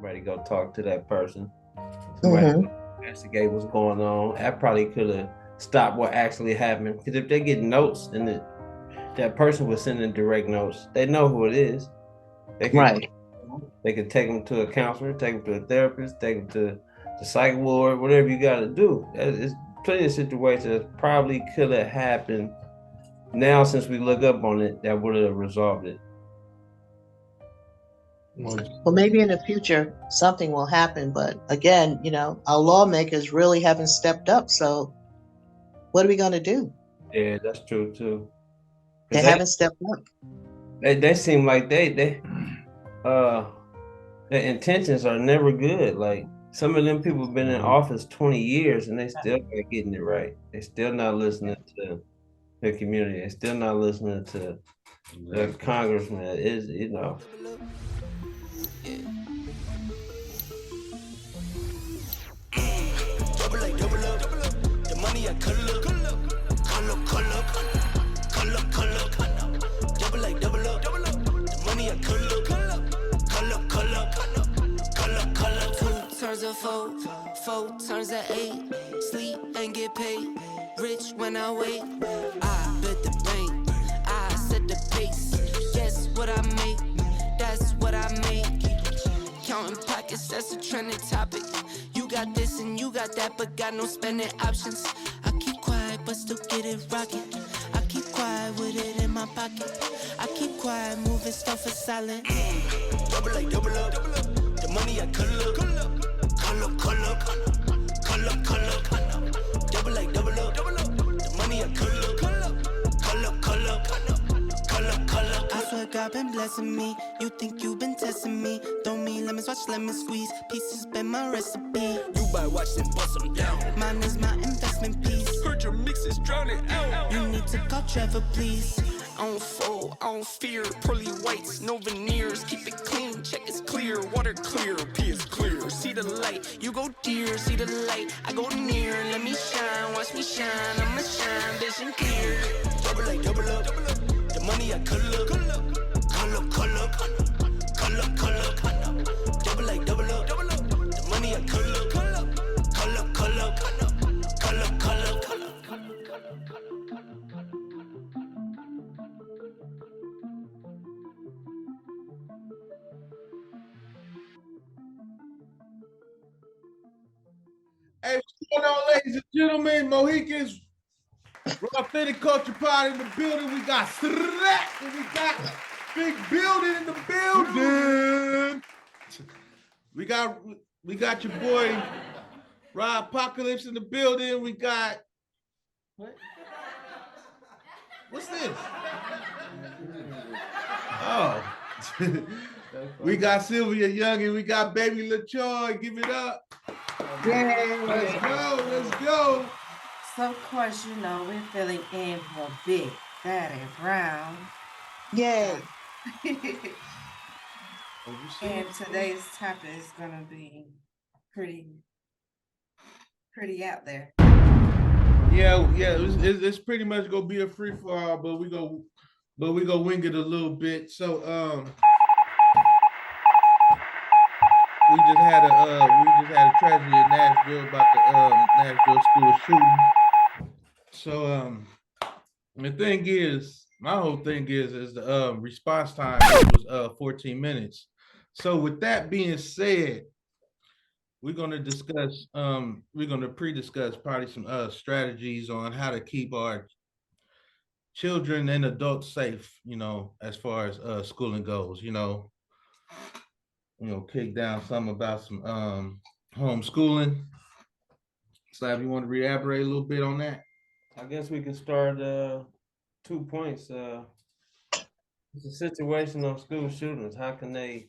somebody go talk to that person. Somebody Mm-hmm. investigate what's going on. That probably could have stopped what actually happened. Because if they get notes and that person was sending direct notes, they know who it is. They could Right. they could take them to a counselor, take them to a therapist, take them to the psych ward, whatever you got to do. It's plenty of situations that probably could have happened. Now, since we look up on it, that would have resolved it. Well, maybe in the future something will happen, but again, our lawmakers really haven't stepped up. So what are we going to do? Yeah, that's true too. They Because haven't stepped up. they seem like uh their intentions are never good. Like some of them people have been in office 20 years and they still not getting it right. They still not listening to the community. They still not listening to the congressman. Is Double up, double up, double up. The money I color, color, color, color, color, color, color. Double like double up, double up. The money I color, color, color, color, color, color. Two turns of four turns of eight. Sleep and get paid. Rich when I wait. I bet the bank. I set the pace. Guess what I make? That's what I make. Counting pockets, that's a trending topic. You got this and you got that, but got no spending options. I keep quiet, but still get it rocking. I keep quiet with it in my pocket. I keep quiet, moving stuff for silent. Double like double up, double up. The money I color, color, color, color, color, color, color. Double like double up, double up. The money I color, color, color, color, color, color. I swear God been blessing me. You think you been testing me? Don't mean lemons, watch lemon squeeze. Pieces been my recipe. You buy watch then bust them down. Mine is my investment piece. Heard your mixes drown it out. You need to call Trevor, please. I don't fold, I don't fear. Pearly whites, no veneers. Keep it clean, check it's clear. Water clear, P is clear. See the light, you go dear. See the light, I go near. Let me shine, watch me shine. I'ma shine, vision clear. Double like double up, double up. The money I color, color, color, color, color, color, color. Double like double up, double up. The money I color, color, color, color, color, color, color, color. Hey, what's going on, ladies and gentlemen? Mohicans, Rawthentic CulturePod in the building. We got Shrek and we got Big Building in the building. We got your boy Rob Apocalypse in the building. We got what's this? Oh. We got Sylvia Young and we got Baby LaChoy. Give it up. Yay. Let's go. So, of course, we're filling in for Big Daddy Brown. Yay. And today's topic is going to be pretty out there. Yeah, it's pretty much gonna be a free for all, but we go wing it a little bit. So we just had a tragedy in Nashville about the Nashville school shooting. So the thing is, my whole thing is the response time was 14 minutes. So with that being said, we're gonna pre-discuss probably some strategies on how to keep our children and adults safe, as far as schooling goes, kick down some about some homeschooling. Slav, you want to elaborate a little bit on that? I guess we can start 2 points. It's a situation of school shootings. How can they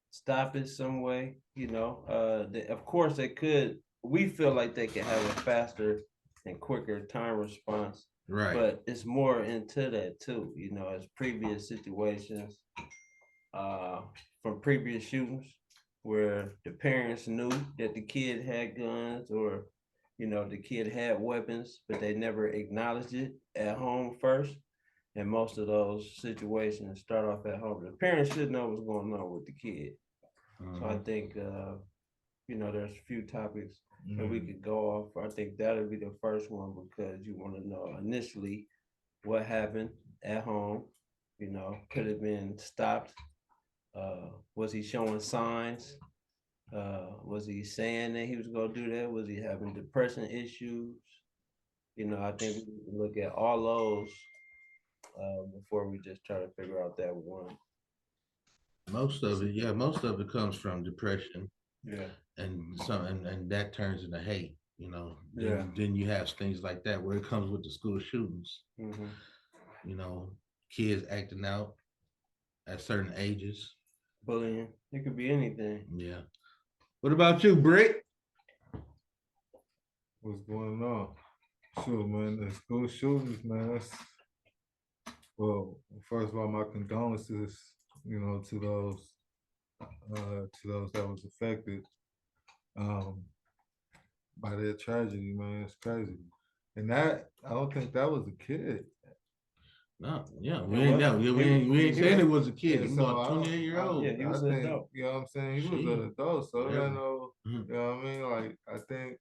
stop it some way? Of course they could. We feel like they could have a faster and quicker time response. Right. But it's more into that too, as previous situations from previous shootings where the parents knew that the kid had guns or the kid had weapons, but they never acknowledged it at home first. And most of those situations start off at home. The parents should know what's going on with the kid. So I think there's a few topics that we could go off. I think that'll be the first one because you want to know initially what happened at home. Could have been stopped. Was he showing signs? Was he saying that he was going to do that? Was he having depression issues? I think we need to look at all those before we just try to figure out that one. Most of it comes from depression. Yeah. And that turns into hate. Yeah. Then you have things like that where it comes with the school shootings. Mm-hmm. Kids acting out at certain ages. Bullying. It could be anything. Yeah. What about you, Brick? What's going on? Sure, man. The school shootings, man. Well, first of all, my condolences, to those that was affected by their tragedy, man. It's crazy. And I don't think that was a kid. No, yeah, we ain't saying it was a kid. He was a 28-year-old. Yeah, he was an adult. You know what I'm saying? He was an adult, so Yeah. I know, you know what I mean? Like, I think,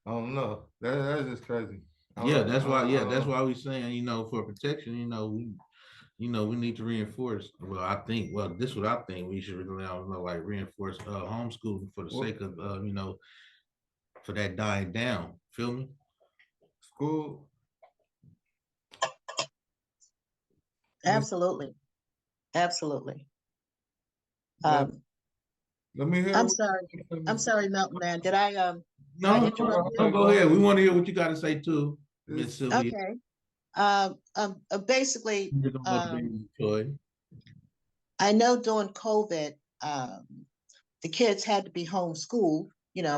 I don't know. That's just crazy. That's why we saying, for protection, we need to reinforce. This is what I think we should really, reinforce homeschooling for the sake of, for that dying down. Feel me? School. Absolutely. Let me hear. I'm sorry, Milton Man. Did I No, go ahead. We want to hear what you got to say too, Miss Sylvia. Okay. Basically, I know during COVID, the kids had to be homeschooled,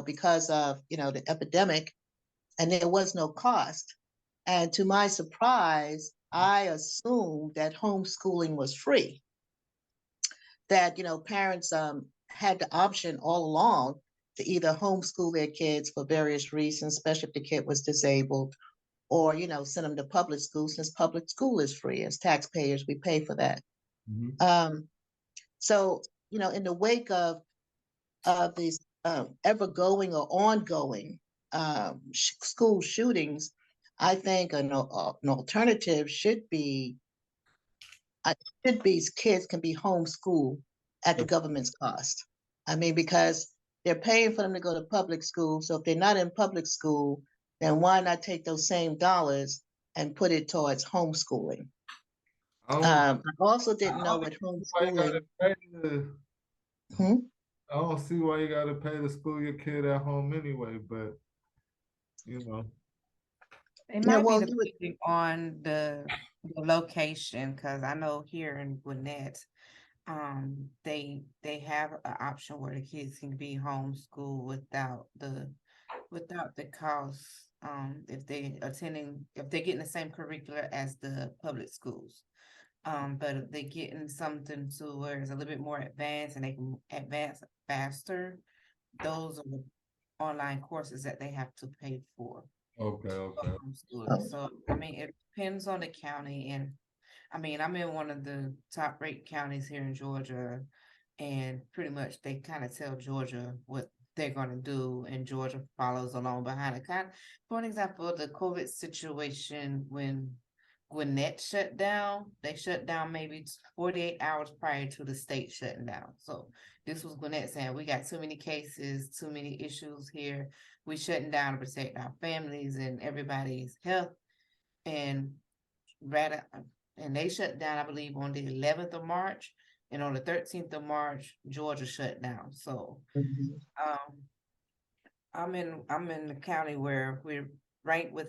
because of, the epidemic, and there was no cost. And to my surprise, I assumed that homeschooling was free. That, parents had the option all along to either homeschool their kids for various reasons, especially if the kid was disabled, or, send them to public school, since public school is free. As taxpayers, we pay for that. Mm-hmm. So, in the wake of these ever going or ongoing school shootings, I think an alternative should be kids can be homeschooled at the government's cost. I mean, because they're paying for them to go to public school. So if they're not in public school, then why not take those same dollars and put it towards homeschooling? I also didn't know what homeschooling. I don't see why you got to pay to school your kid at home anyway, but It might be depending on the location, because I know here in Gwinnett, they have an option where the kids can be homeschooled without the cost, if they're getting the same curricular as the public schools. But if they're getting something to where it's a little bit more advanced and they can advance faster, those are the online courses that they have to pay for. Okay. So, I mean, it depends on the county. And I mean, I'm in one of the top rate counties here in Georgia, and pretty much they kind of tell Georgia what they're going to do, and Georgia follows along behind it. For an example, the COVID situation, when Gwinnett shut down, they shut down maybe 48 hours prior to the state shutting down. So this was Gwinnett saying, we got too many cases, too many issues here. We shutting down to protect our families and everybody's health. And they shut down, I believe, on the 11th of March. And on the 13th of March, Georgia shut down. So I'm in the county where we're ranked with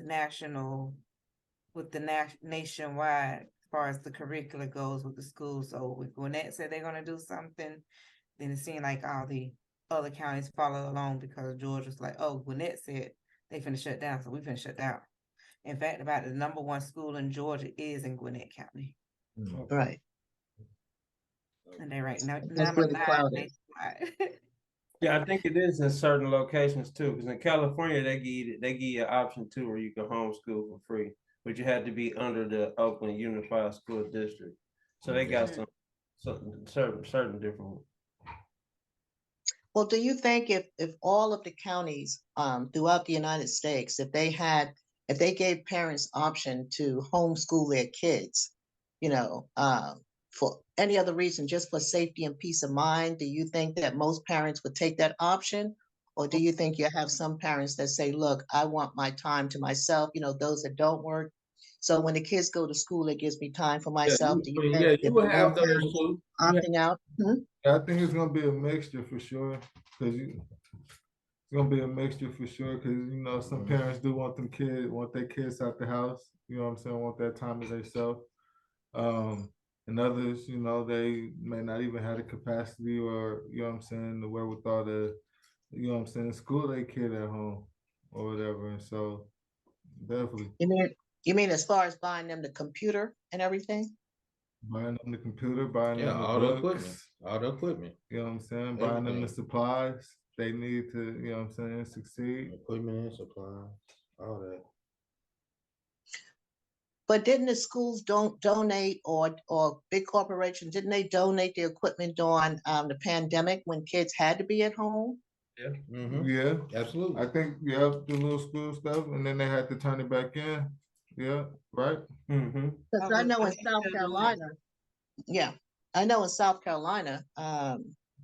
the nationwide as far as the curricula goes with the school. So when Gwinnett said they're going to do something, then it seemed like all the other counties follow along, because Georgia's like, oh, Gwinnett said they finna shut down, so we finna shut down. In fact, about the number one school in Georgia is in Gwinnett County. Right. And they're right now That's number really 9 clouded. nationwide. Yeah, I think it is in certain locations too, because in California they give you an option too where you can homeschool for free, but you had to be under the Oakland Unified School District. So they got some certain different. Well, do you think if all of the counties throughout the United States, if they gave parents option to homeschool their kids, you know, for any other reason, just for safety and peace of mind, do you think that most parents would take that option? Or do you think you have some parents that say, look, I want my time to myself, you know, those that don't work. So when the kids go to school, it gives me time for Yeah, myself. Do I you mean, think yeah, you if would more have those parents too. opting out? I think it's gonna be a mixture for sure, because it's gonna be a mixture for sure, because you know some parents do want their kids out the house. You know what I'm saying? Want that time to themselves. Um, and others, you know, they may not even have the capacity or you know what I'm saying, the wherewithal to, you know what I'm saying, school their kid at home or whatever. And so definitely You mean as far as buying them the computer and everything? buying them the computer, buying Yeah, them the all the equipment, books. all the equipment, You know what I'm saying? Buying them the everything, supplies they need to, you know what I'm saying, succeed. equipment and supplies, all that. But didn't the schools don't donate or big corporations, didn't they donate the equipment during the pandemic when kids had to be at home? Yeah. Mm-hmm. Yeah, Absolutely. I think yeah, the little school stuff, and then they had to turn it back in. Yeah, right. Mm-hmm. Because I know in South Carolina, yeah, I know in South Carolina,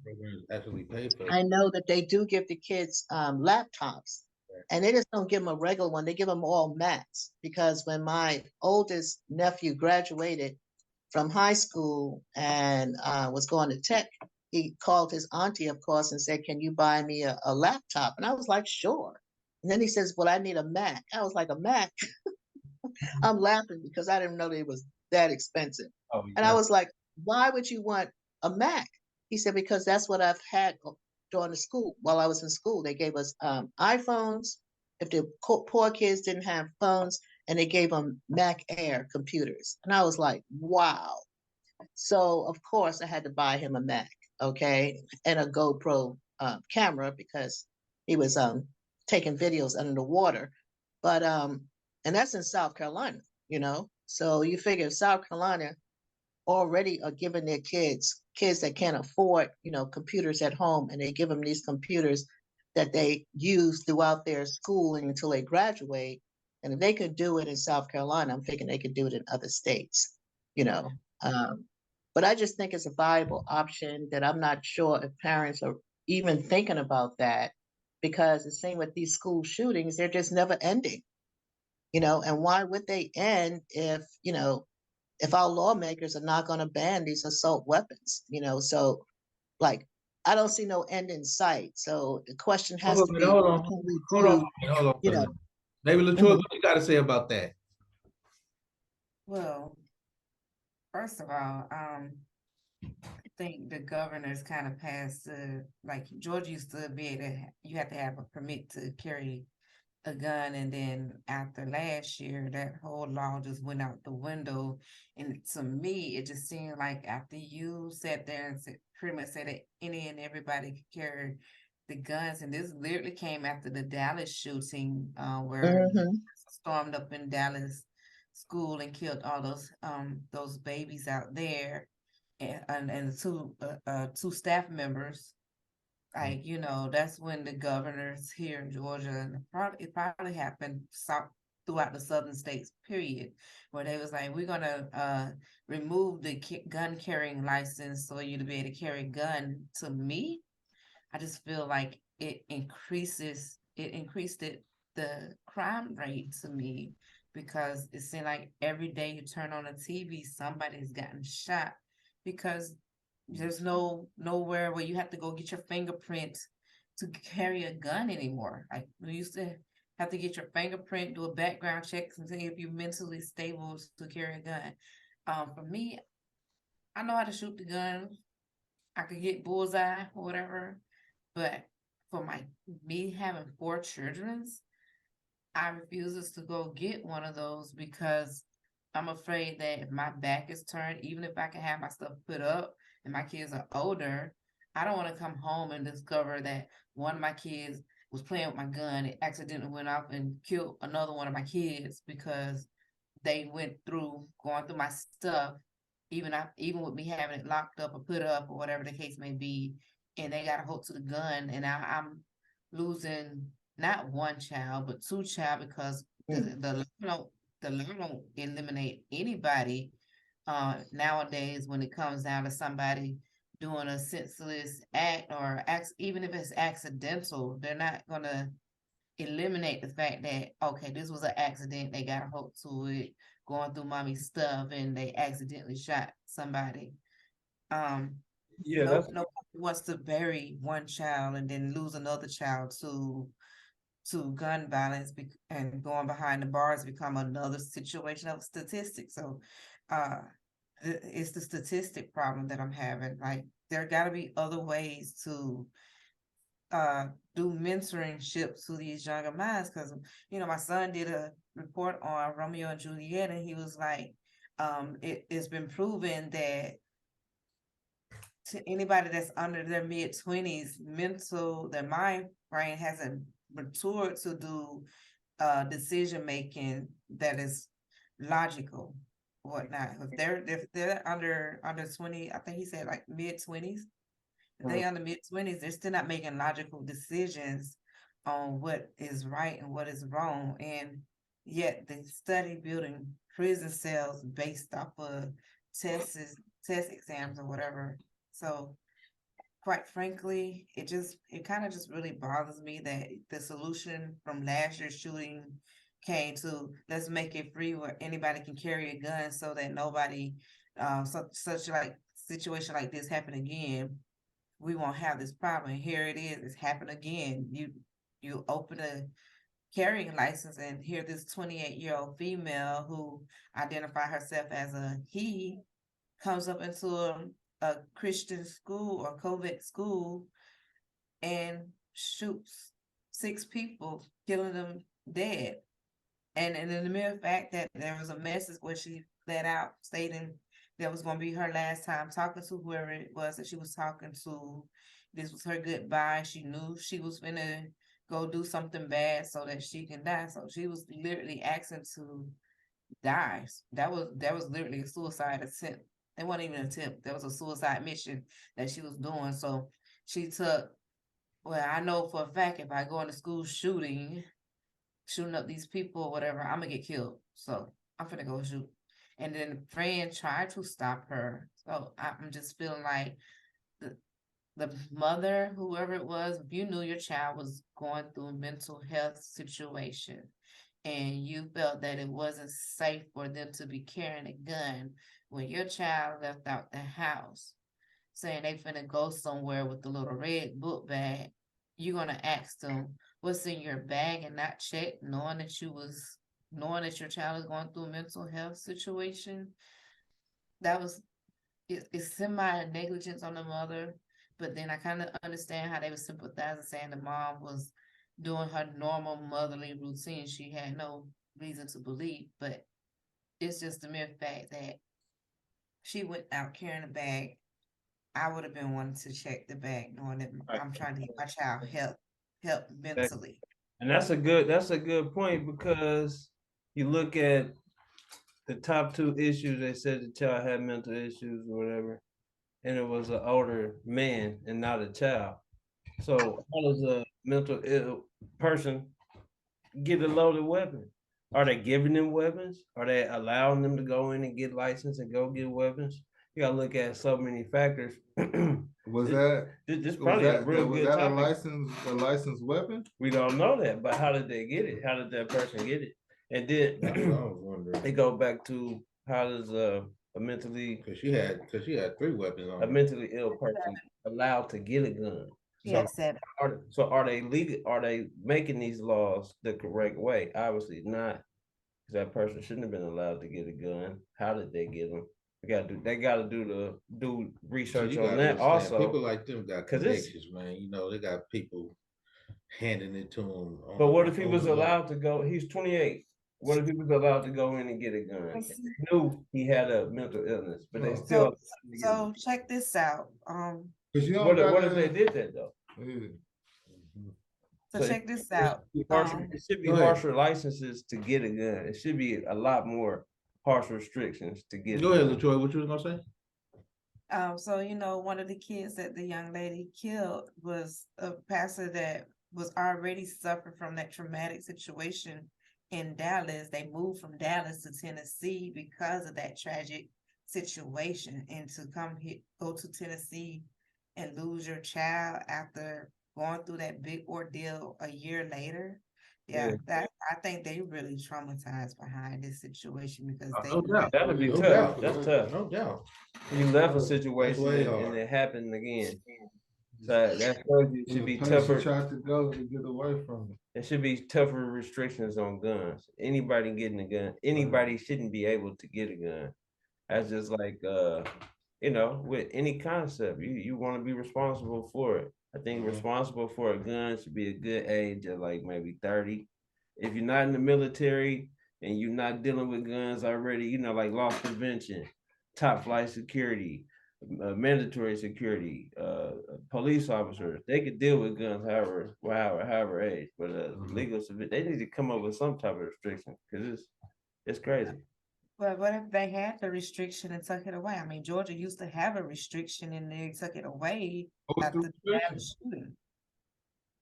Programs actually paid for it. I know that they do give the kids laptops, and they just don't give them a regular one. They give them all Macs because when my oldest nephew graduated from high school and was going to tech, he called his auntie, of course, and said, "Can you buy me a laptop?" And I was like, "Sure." And then he says, "Well, I need a Mac." I was like, "A Mac?" I'm laughing because I didn't know they was that expensive. Oh, And I yeah. was like, "Why would you want a Mac?" He said, "Because that's what I've had during the school. While I was in school, they gave us iPhones if the poor kids didn't have phones, and they gave them Mac Air computers." And I was like, "Wow." So of course I had to buy him a Mac, okay, and a GoPro camera because he was taking videos under the water. But and that's in South Carolina, you know. So you figure South Carolina already are giving their kids that can't afford, you know, computers at home, and they give them these computers that they use throughout their schooling until they graduate. And if they could do it in South Carolina, I'm thinking they could do it in other states, you know. Um, but I just think it's a viable option that I'm not sure if parents are even thinking about that because the same with these school shootings, they're just never ending, you know. And why would they end if, you know, if our lawmakers are not going to ban these assault weapons, you know? So, like, I don't see no end in sight. So the question has Hold to on, be, hold what on, can we hold on, do, hold on you for a know? minute. Maybe Latour, Mhm. what you got to say about that? Well, first of all, I think the governors kind of passed like Georgia used to be able to, you have to have a permit to carry a gun, and then after last year, that whole law just went out the window. And to me, it just seemed like after you sat there and pretty much said that any and everybody could carry the guns, and this literally came after the Dallas shooting, where Mhm. stormed up in Dallas school and killed all those babies out there, and two staff members. Like, you know, that's when the governors here in Georgia, and it probably happened throughout the southern states, period, where they was like, we're gonna remove the gun carrying license so you to be able to carry a gun. To me, I just feel like it increased the crime rate to me, because it seemed like every day you turn on the TV, somebody's gotten shot because there's nowhere where you have to go get your fingerprint to carry a gun anymore. Like we used to have to get your fingerprint, do a background check, and see if you're mentally stable to carry a gun. For me, I know how to shoot the gun. I could get bullseye or whatever, but for me having 4 children, I refuses to go get one of those because I'm afraid that if my back is turned, even if I can have my stuff put up and my kids are older, I don't want to come home and discover that one of my kids was playing with my gun. It accidentally went off and killed another one of my kids because they went through going through my stuff, even with me having it locked up or put up or whatever the case may be, and they got a hold to the gun, and now I'm losing not one child but two child because the law don't eliminate anybody nowadays when it comes down to somebody doing a senseless act or even if it's accidental, they're not gonna eliminate the fact that okay, this was an accident, they got a hold to it, going through mommy's stuff, and they accidentally shot somebody. Um, Yeah, no, that's nobody wants to bury one child and then lose another child to gun violence and going behind the bars become another situation of statistics. So, uh, it's the statistic problem that I'm having. Like, there got to be other ways to do mentorship to these younger minds, because my son did a report on Romeo and Juliet, and he was like, it's been proven that to anybody that's under their mid-20s, their mind brain hasn't matured to do decision making that is logical, whatnot. If they're under 20, I think he said like mid-20s. If they under mid-20s, they're still not making logical decisions on what is right and what is wrong. And yet they study building prison cells based off of test exams or whatever. So quite frankly, it kind of just really bothers me that the solution from last year's shooting came to let's make it free where anybody can carry a gun so that nobody such like situation like this happen again. We won't have this problem. Here it is, it's happened again. You open a carrying license and here this 28-year-old female who identify herself as a he comes up into a Christian school or COVID school and shoots 6 people, killing them dead. And in the mere fact that there was a message where she let out stating that was going to be her last time talking to whoever it was that she was talking to. This was her goodbye. She knew she was going to go do something bad so that she can die. So she was literally asking to die. That was literally a suicide attempt. It wasn't even an attempt. That was a suicide mission that she was doing. So she took, well, I know for a fact if I go into school shooting up these people or whatever, I'm gonna get killed. So I'm gonna go shoot. And then the friend tried to stop her. So I'm just feeling like the mother, whoever it was, if you knew your child was going through a mental health situation and you felt that it wasn't safe for them to be carrying a gun when your child left out the house saying they finna go somewhere with the little red book bag, you're gonna ask them what's in your bag and not check, knowing that your child is going through a mental health situation. It's semi negligence on the mother, but then I kind of understand how they would sympathize and saying the mom was doing her normal motherly routine. She had no reason to believe, but it's just the mere fact that she went out carrying a bag. I would have been wanting to check the bag, knowing that I'm trying to get my child help mentally. And that's a good point, because you look at the top 2 issues, they said the child had mental issues or whatever, and it was an older man and not a child. So how does a mental ill person get a loaded weapon? Are they giving them weapons? Are they allowing them to go in and get licensed and go get weapons? You gotta look at so many factors. This probably a real good topic. A licensed weapon? We don't know that, but how did they get it? How did that person get it? And then I was wondering. they go back to how does a mentally Because she had 3 weapons on a her. mentally ill person allowed to get a gun? Yeah, 7. Are they legal? Are they making these laws the correct way? Obviously not, because that person shouldn't have been allowed to get a gun. How did they get them? They got to do research on that also. People like them got connections, man. They got people handing it to them. But what if he was allowed to go? He's 28. What if he was allowed to go in and get a gun? He knew he had a mental illness, but they still. So check this out. What if they did that though? So check this out. It should be harsher licenses to get a gun. It should be a lot more harsh restrictions to get. Go ahead, LaTroy. What you was gonna say? So one of the kids that the young lady killed was a pastor that was already suffering from that traumatic situation in Dallas. They moved from Dallas to Tennessee because of that tragic situation, and to go to Tennessee and lose your child after going through that big ordeal a year later. Yeah, Yeah. I think they really traumatized behind this situation because they No doubt. That'd be No tough. doubt. That's tough. No doubt. You left a That's situation way and hard. it happened again. So that shows you it should be The place you tougher. tried to go to get away from it. There should be tougher restrictions on guns. Anybody getting a gun, anybody shouldn't be able to get a gun. That's just like with any concept, you want to be responsible for it. I think responsible for a gun should be a good age of like maybe 30. If you're not in the military and you're not dealing with guns already, like loss prevention, top flight security, mandatory security, police officers, they could deal with guns however age. But legal civil, they need to come up with some type of restriction because it's crazy. But what if they had the restriction and took it away? I mean, Georgia used to have a restriction and they took it away What's the after the restriction? Dallas shooting.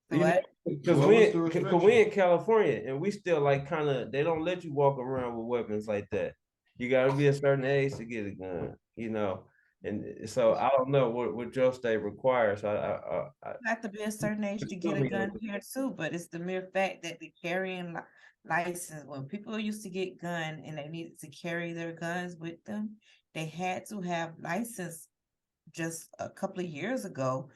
Because What was the restriction? we in California and we still like kind of they don't let you walk around with weapons like that. You got to be a certain age to get a gun, And so I don't know what your state requires. You have to be a certain age to get a gun here too, but it's the mere fact that the carrying license, when people used to get gun and they needed to carry their guns with them, they had to have license. Just a couple of years ago,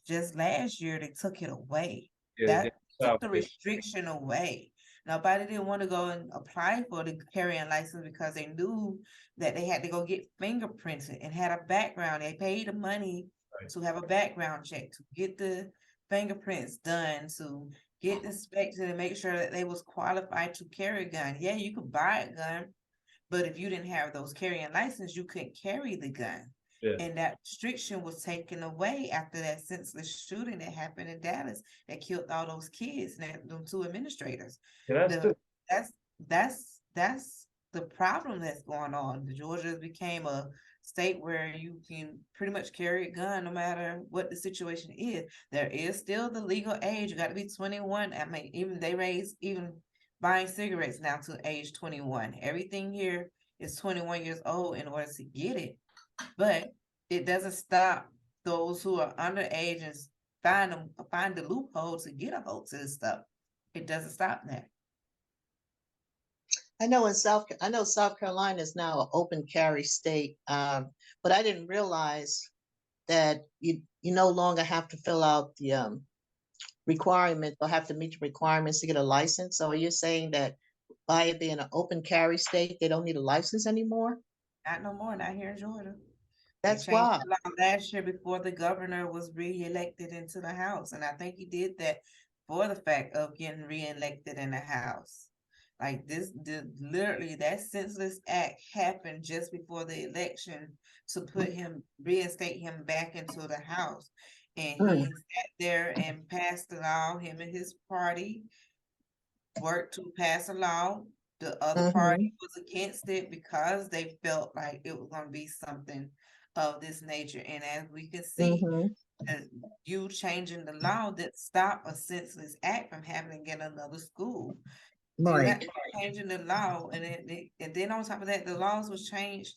just last year, they took it away. Yeah, That took the restriction away. Nobody didn't want to go and apply for the carrying license because they knew that they had to go get fingerprinted and had a background. They paid the money to have a background check, to get the fingerprints done, to get inspected and make sure that they was qualified to carry a gun. Yeah, you could buy a gun, but if you didn't have those carrying license, you couldn't carry the gun. Yeah. And that restriction was taken away after that senseless shooting that happened in Dallas that killed all those kids and them two administrators. That's the problem that's going on. Georgia became a state where you can pretty much carry a gun no matter what the situation is. There is still the legal age. You got to be 21. I mean, even they raised even buying cigarettes now to age 21. Everything here is 21 years old in order to get it. But it doesn't stop those who are underage and find the loophole to get a hold to this stuff. It doesn't stop that. I know South Carolina is now an open carry state, but I didn't realize that you no longer have to fill out the requirement or have to meet the requirements to get a license. So are you saying that by it being an open carry state, they don't need a license anymore? Not no more, not here in Georgia. That's They changed why. the law last year before the governor was re-elected into the House. And I think he did that for the fact of getting re-elected in the House. Like literally that senseless act happened just before the election to reinstate him back into the House. And he sat there and passed the law. Him and his party worked to pass a law. The other party was against it because they felt like it was going to be something of this nature. And as we can see, you changing the law that stop a senseless act from happening in another school. Right. That's changing the law, and then on top of that, the laws was changed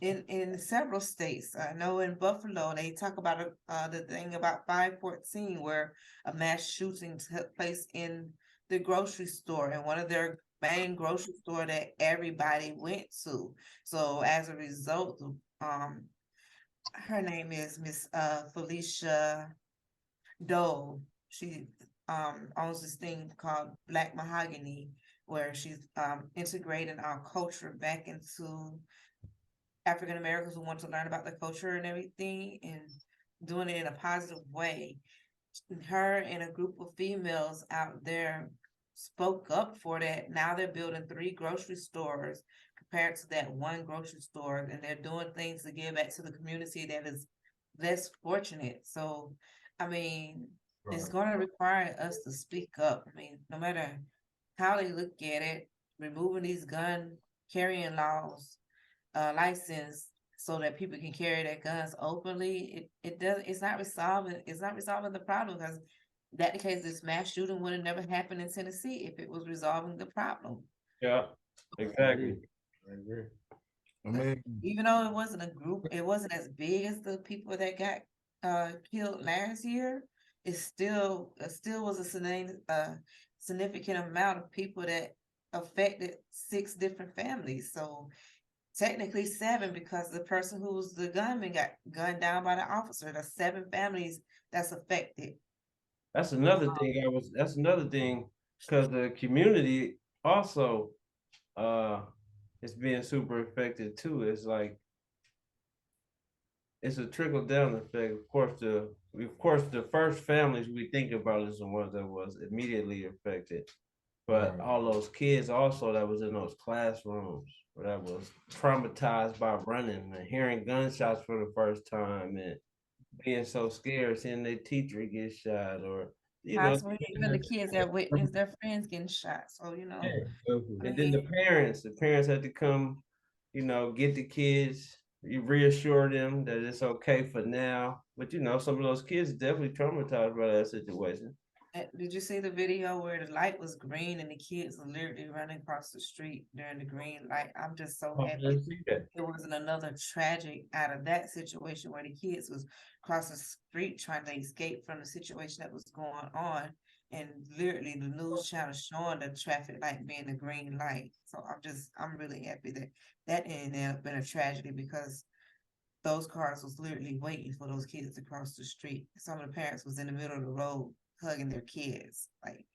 in several states. I know in Buffalo they talk about the thing about 514 where a mass shooting took place in the grocery store, and one of their main grocery store that everybody went to. So as a result, her name is Miss Felicia Dole. She owns this thing called Black Mahogany, where she's integrating our culture back into African Americans who want to learn about the culture and everything, and doing it in a positive way. Her and a group of females out there spoke up for that. Now they're building 3 grocery stores compared to that one grocery store, and they're doing things to give back to the community that is less fortunate. So, I mean, it's going to require us to speak up. I mean, no matter how they look at it, removing these gun carrying laws, license so that people can carry their guns openly, it's not resolving the problem, because that the case, this mass shooting would have never happened in Tennessee if it was resolving the problem. Yeah, exactly. I agree. I mean, Even though it wasn't a group, it wasn't as big as the people that got killed last year, it still was a significant amount of people that affected 6 different families. So technically 7, because the person who was the gunman got gunned down by the officer. That's 7 families that's affected. That's another thing. That's another thing, because the community also is being super affected too. It's like it's a trickle down effect. Of course, the first families we think about is the ones that was immediately affected, but all those kids also that was in those classrooms that was traumatized by running and hearing gunshots for the first time and being so scared, seeing their teacher get shot, or Possibly even the kids that witnessed their friends getting shot. So, and then the parents had to come, get the kids, you reassure them that it's okay for now. But some of those kids definitely traumatized by that situation. Did you see the video where the light was green and the kids were literally running across the street during the green light? I'm just so I happy didn't see that. it wasn't another tragic out of that situation where the kids was crossing the street trying to escape from the situation that was going on. And literally the news channel showing the traffic light being the green light. So I'm really happy that that ended up being a tragedy, because those cars was literally waiting for those kids to cross the street. Some of the parents was in the middle of the road hugging their kids. Like,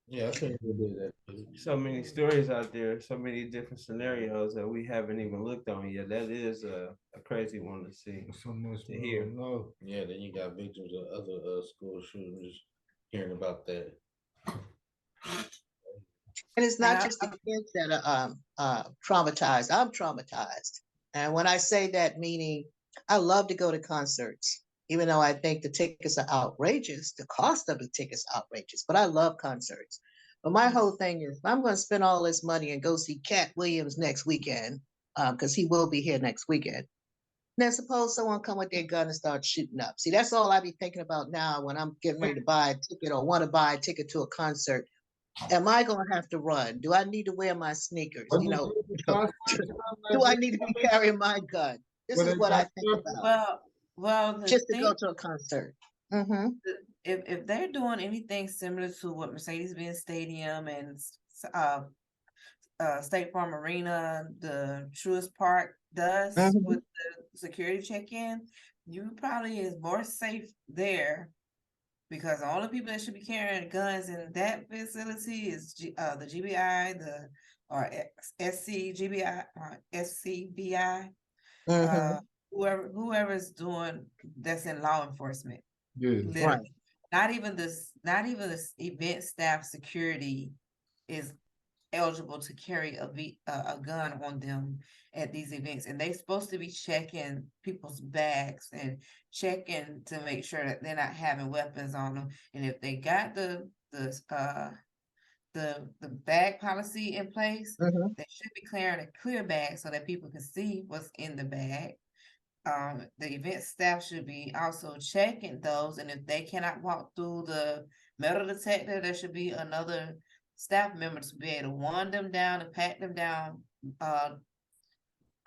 Yeah, I think we did that. So many stories out there, so many different scenarios that we haven't even looked on yet. That is a crazy one to see. so much To to hear. know. Yeah, then you got victims of other school shootings. Hearing about that. And it's not And just the kids that are traumatized. I'm traumatized. And when I say that, meaning I love to go to concerts, even though I think the tickets are outrageous. The cost of the tickets are outrageous, but I love concerts. But my whole thing is, if I'm going to spend all this money and go see Cat Williams next weekend, because he will be here next weekend. Now, suppose someone come with their gun and start shooting up. See, that's all I be thinking about now when I'm getting ready to buy a ticket or want to buy a ticket to a concert. Am I going to have to run? Do I need to wear my sneakers? Do I need to be carrying my gun? This is what I think about. well, Just to go to a concert. Mm-hmm. if they're doing anything similar to what Mercedes-Benz Stadium and State Farm Arena, the Truist Park does with the security check-in, you probably is more safe there, because the only people that should be carrying guns in that facility is the GBI, or SCGBI, or SCBI, whoever's doing that's in law enforcement. Yeah. Literally. Right. Not even this event staff security is eligible to carry a gun on them at these events, and they're supposed to be checking people's bags and checking to make sure that they're not having weapons on them. And if they got the bag policy in place, they should be clearing a clear bag so that people can see what's in the bag. The event staff should be also checking those, and if they cannot walk through the metal detector, there should be another staff member to be able to wind them down and pat them down.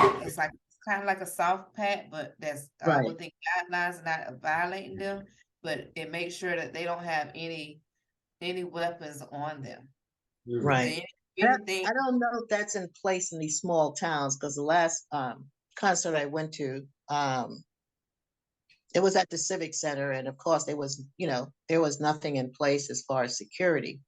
It's kind of like a soft pat, but that's within guidelines, not violating them, but it makes sure that they don't have any weapons on them. Right. I don't know if that's in place in these small towns, because the last concert I went to, it was at the Civic Center, and of course there was nothing in place as far as security.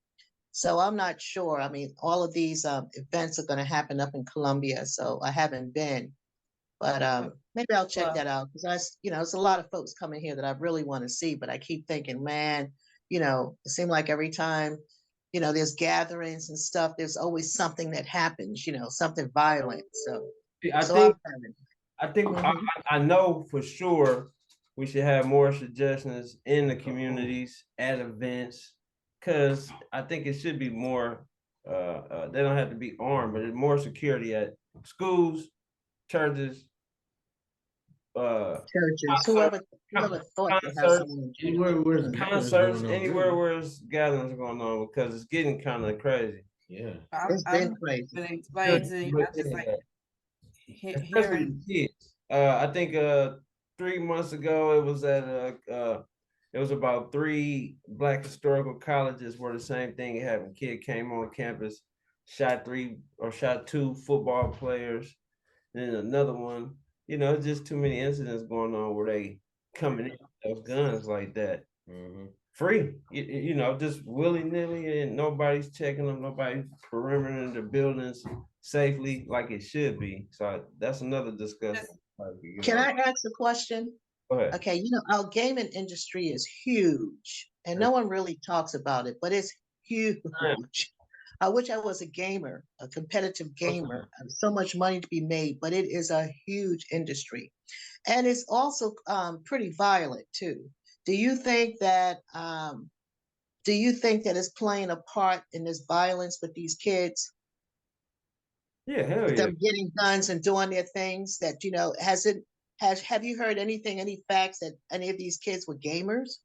So I'm not sure. I mean, all of these events are going to happen up in Columbia, so I haven't been, but maybe I'll check that out, because it's a lot of folks coming here that I really want to see, but I keep thinking, man, it seems like every time, there's gatherings and stuff, there's always something that happens, something violent. So I know for sure we should have more suggestions in the communities at events, because I think it should be more. They don't have to be armed, but it's more security at schools, churches, Churches, concert, whoever thought to have concerts, someone. Where's gatherings concerts, going on, anywhere really? where there's gatherings going on, because it's getting kind of crazy. Yeah. It's been I'm crazy. gonna explain to you, I just like Especially hearing. the kids. I think 3 months ago it was about 3 Black historical colleges where the same thing happened. Kid came on campus, shot 2 football players, and then another one. It's just too many incidents going on where they coming in with those guns like that. Mhm. Free, just willy-nilly, and nobody's checking them, nobody perimetering the buildings safely like it should be. So that's another discussion. Can I ask a question? Go ahead. Okay, our gaming industry is huge and no one really talks about it, but it's huge. I wish I was a gamer, a competitive gamer. So much money to be made, but it is a huge industry. And it's also pretty violent too. Do you think that it's playing a part in this violence with these kids? Yeah, hell With yeah. them getting guns and doing their things that, have you heard any facts that any of these kids were gamers?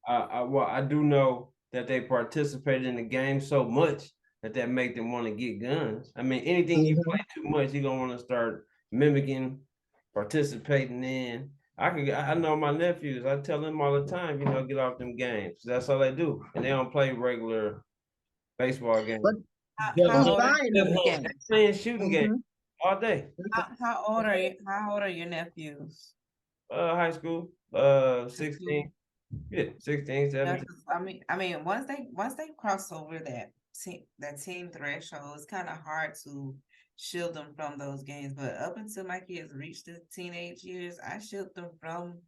Well, I do know that they participated in the game so much that make them want to get guns. I mean, anything you play too much, you're gonna want to start mimicking, participating in. I know my nephews. I tell them all the time, get off them games. That's all they do, and they don't play regular baseball games. But who's buying these games? They're playing shooting games all day. How old are you? How old are your nephews? High school, 16. Yeah, 16, 17. I mean, once they cross over that teen threshold, it's kind of hard to shield them from those games. But up until my kids reach the teenage years, I shield them from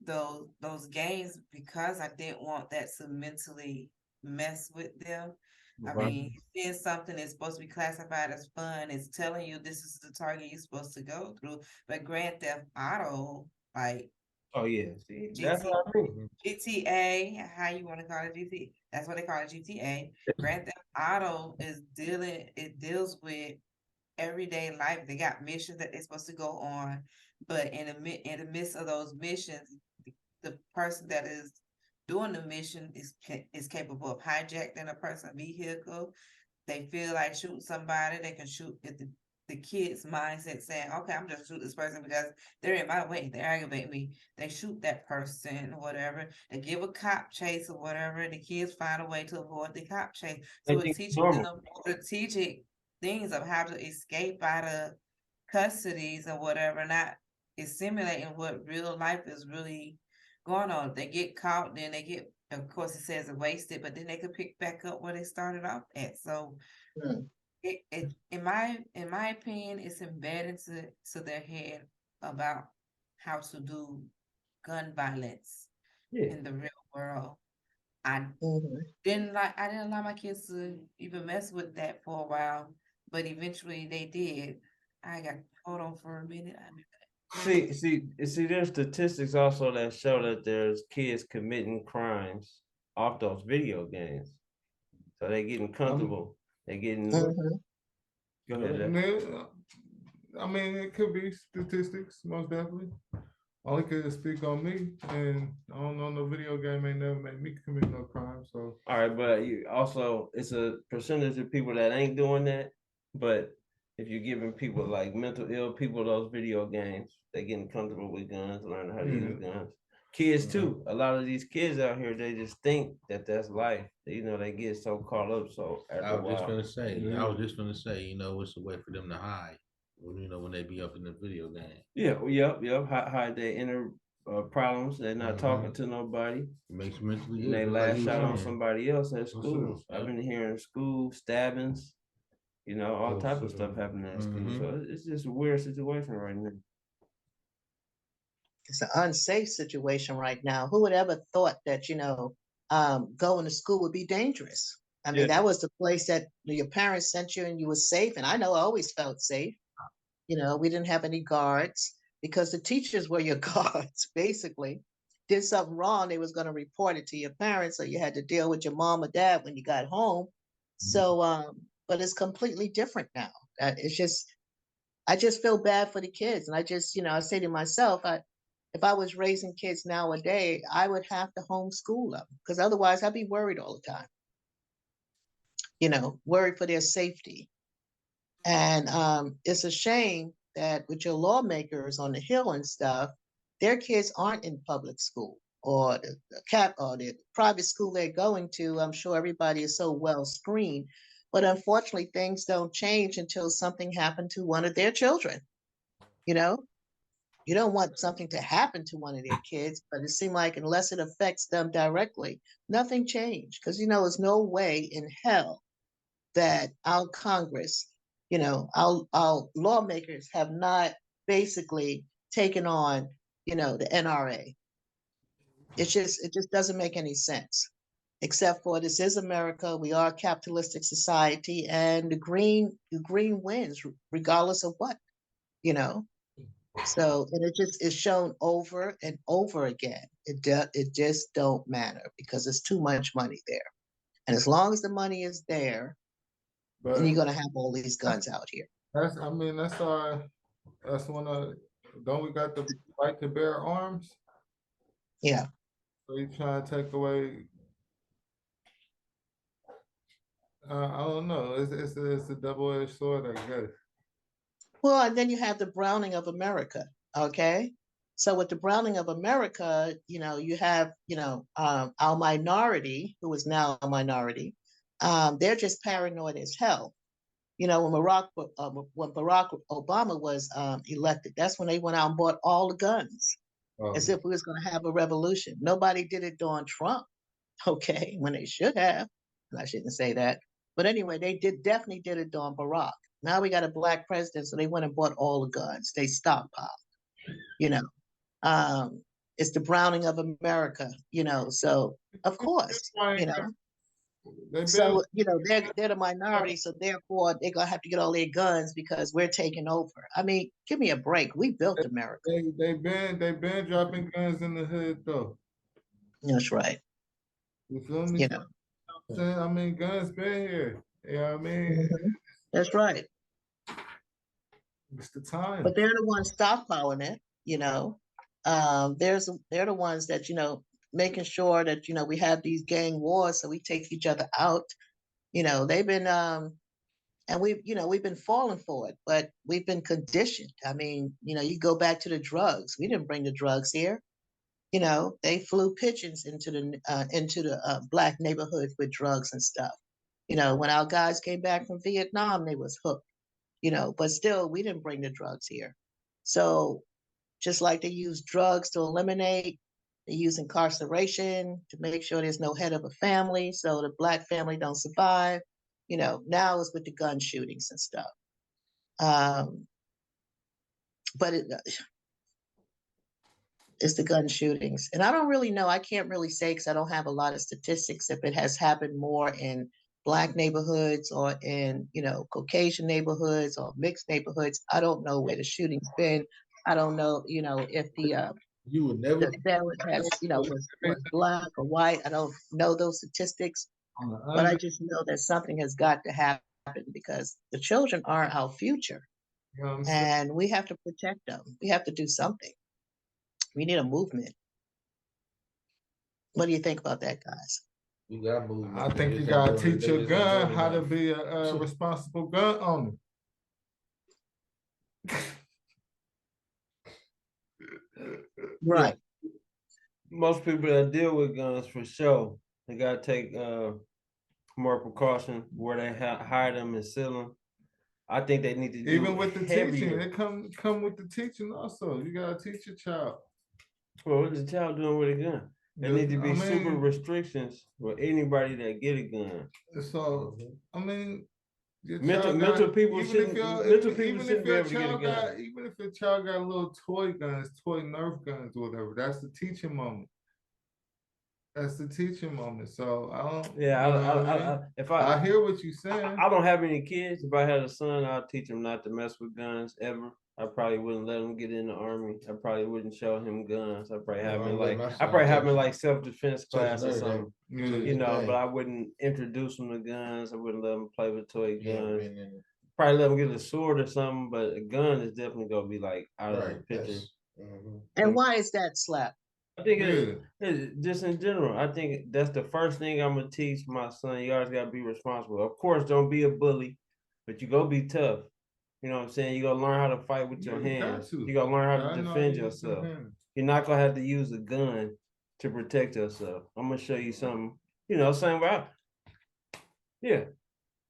those games because I didn't want that to mentally mess with them. I mean, seeing something that's supposed to be classified as fun, it's telling you this is the target you're supposed to go through. But Grand Theft Auto, like, oh yeah, see, that's what I mean. GTA, how you want to call it, GTA? That's what they call it, GTA. Grand Theft Auto it deals with everyday life. They got missions that they're supposed to go on, but in the midst of those missions, the person that is doing the mission is capable of hijacking a person's vehicle. They feel like shooting somebody, they can shoot if the kid's mindset saying, okay, I'm just shoot this person because they're in my way, they aggravate me. They shoot that person or whatever. They give a cop chase or whatever, and the kids find a way to avoid the cop chase. So it teaches them strategic things of how to escape out of custodies or whatever, not is simulating what real life is really going on. If they get caught, then they get, of course it says wasted, but then they could pick back up where they started off at. So it in my opinion, it's embedded to their head about how to do gun violence in the real world. I didn't allow my kids to even mess with that for a while, but eventually they did. I got hold on for a minute. See, there's statistics also that show that there's kids committing crimes off those video games. So they're getting comfortable. They're getting. Go ahead. I mean, it could be statistics, most definitely. All I could speak on me, and I don't know, no video game ain't never made me commit no crime. So all right, but it's a percentage of people that ain't doing that. But if you're giving people like mental ill people those video games, they're getting comfortable with guns, learning how to use guns. Kids too. A lot of these kids out here, they just think that that's life. They get so caught up. So I was just gonna say, it's a way for them to hide. When they be up in the video game. Yeah, yep. Hide their inner problems. They're not talking to nobody. It makes them mentally ill. They lash out on somebody else at school. I've been hearing school stabbings. All type of stuff happening at school. So it's just a weird situation right now. It's an unsafe situation right now. Who would ever thought that, going to school would be dangerous? I mean, that was the place that your parents sent you and you were safe. And I know I always felt safe. We didn't have any guards because the teachers were your guards, basically. Did something wrong, they was going to report it to your parents, so you had to deal with your mom or dad when you got home. So, but it's completely different now. It's just, I just feel bad for the kids. And I just, I say to myself, if I was raising kids nowadays, I would have to homeschool them because otherwise I'd be worried all the time, worried for their safety. And it's a shame that with your lawmakers on the Hill and stuff, their kids aren't in public school or the private school they're going to. I'm sure everybody is so well screened, but unfortunately, things don't change until something happened to one of their children. You don't want something to happen to one of their kids, but it seems like unless it affects them directly, nothing changed. Because there's no way in hell that our Congress, our lawmakers have not basically taken on, the NRA. It just doesn't make any sense. Except for this is America. We are a capitalistic society, and the green wins regardless of what, So, and it just is shown over and over again. It just don't matter because there's too much money there, and as long as the money is there, then you're gonna have all these guns out here. That's one of. Don't we got the right to bear arms? Yeah. So you trying to take away? I don't know. It's a double-edged sword, I guess. Well, and then you have the browning of America. Okay. So with the browning of America, you have, our minority, who is now a minority, they're just paranoid as hell. When Barack Obama was elected, that's when they went out and bought all the guns, as if we was going to have a revolution. Nobody did it during Trump, okay, when they should have. And I shouldn't say that. But anyway, they definitely did it during Barack. Now we got a black president, so they went and bought all the guns. They stockpiled, It's the browning of America, So of course, So they're the minority, so therefore they're gonna have to get all their guns because we're taking over. I mean, give me a break. We built America. They've been dropping guns in the hood though. That's right. You feel me? I mean, guns been here. I mean? That's right. It's the time. But they're the ones stockpiling it, They're the ones that, making sure that, we have these gang wars so we take each other out. They've been and we've been falling for it, but we've been conditioned. I mean, you go back to the drugs. We didn't bring the drugs here. They flew pigeons into the black neighborhoods with drugs and stuff. When our guys came back from Vietnam, they was hooked. But still, we didn't bring the drugs here. So just like they use drugs to eliminate, they use incarceration to make sure there's no head of a family, so the black family don't survive. Now it's with the gun shootings and stuff. But it's the gun shootings. And I don't really know. I can't really say because I don't have a lot of statistics if it has happened more in Black neighborhoods or in, Caucasian neighborhoods or mixed neighborhoods. I don't know where the shooting's been. I don't know, if you would never was Black or white. I don't know those statistics, but I just know that something has got to happen because the children are our future, and we have to protect them. We have to do something. We need a movement. What do you think about that, guys? You got movement. I think you gotta teach your gun how to be a responsible gun owner. Right. Most people that deal with guns for sure, they gotta take more precaution where they hire them and sell them. I think they need to do even with the heavier. teaching. It come with the teaching also. You gotta teach your child. Well, what is the child doing with a gun? There need to be super restrictions for anybody that get a gun. So I mean, mental people shouldn't be able to get a gun. Even if your child got little toy guns, toy Nerf guns, or whatever, that's the teaching moment. That's the teaching moment. So I don't. Yeah, I hear what you're saying. I don't have any kids. If I had a son, I'd teach him not to mess with guns ever. I probably wouldn't let him get in the army. I probably wouldn't show him guns. I probably have him like self-defense class or something. But I wouldn't introduce him to guns. I wouldn't let him play with toy guns. probably let them get a sword or something, but a gun is definitely gonna be like out of the Right. picture. And why is that, Slap? I think Yeah. it just in general. I think that's the first thing I'm gonna teach my son. You always gotta be responsible. Of course, don't be a bully, but you go be tough. You know what I'm saying? You gotta learn how to fight with your You got hands. to. You gotta learn how to I know defend you use them yourself. hands. You're not gonna have to use a gun to protect yourself. I'm gonna show you something. You know, same way. Yeah,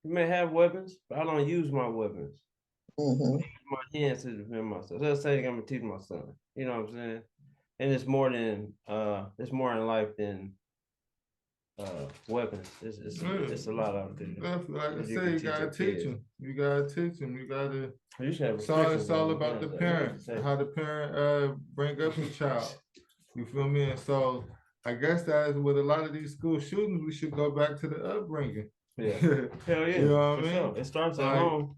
you may have weapons, but I don't use my weapons. Mhm. My hands to defend myself. That's the same thing I'm gonna teach my son. You know what I'm saying? And it's more in life than weapons. It's a lot out there. Definitely, like I that you said, can you teach gotta your teach kids. them. You gotta teach them. You gotta. You should have It's all, restrictions it's all on about the guns. parent, how the parent bring up the child. You feel me? And so I guess that is with a lot of these school shootings, we should go back to the upbringing. Yeah. Hell yeah. You know what I for mean? sure. It starts at Like, home.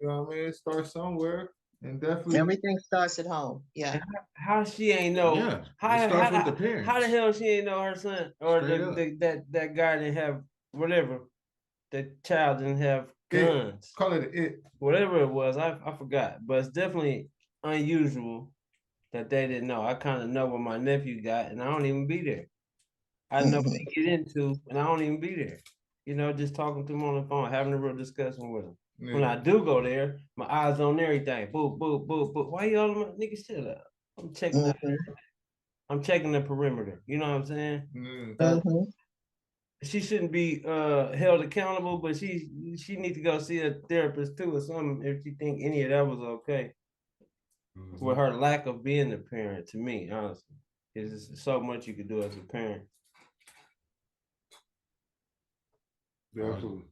You know what I mean? It starts somewhere, and definitely. Everything starts at home. Yeah. How she ain't know? Yeah, How it starts with the how parents. the hell she ain't know her son or Straight up. that guy didn't have whatever, that child didn't have guns. Call it it. Whatever it was, I forgot. But it's definitely unusual that they didn't know. I kind of know what my nephew got, and I don't even be there. I know what they get into, and I don't even be there. You know, just talking to him on the phone, having a real discussion with him. Yeah. When I do go there, my eyes on everything. Boop, boop, boop, boop. Why you all my niggas shut up? I'm checking the I'm checking the perimeter. You know what I'm saying? Yeah. She shouldn't be held accountable, but she needs to go see a therapist too or something if she think any of that was okay. With her lack of being a parent, to me, honestly. There's so much you can do as a parent. Definitely.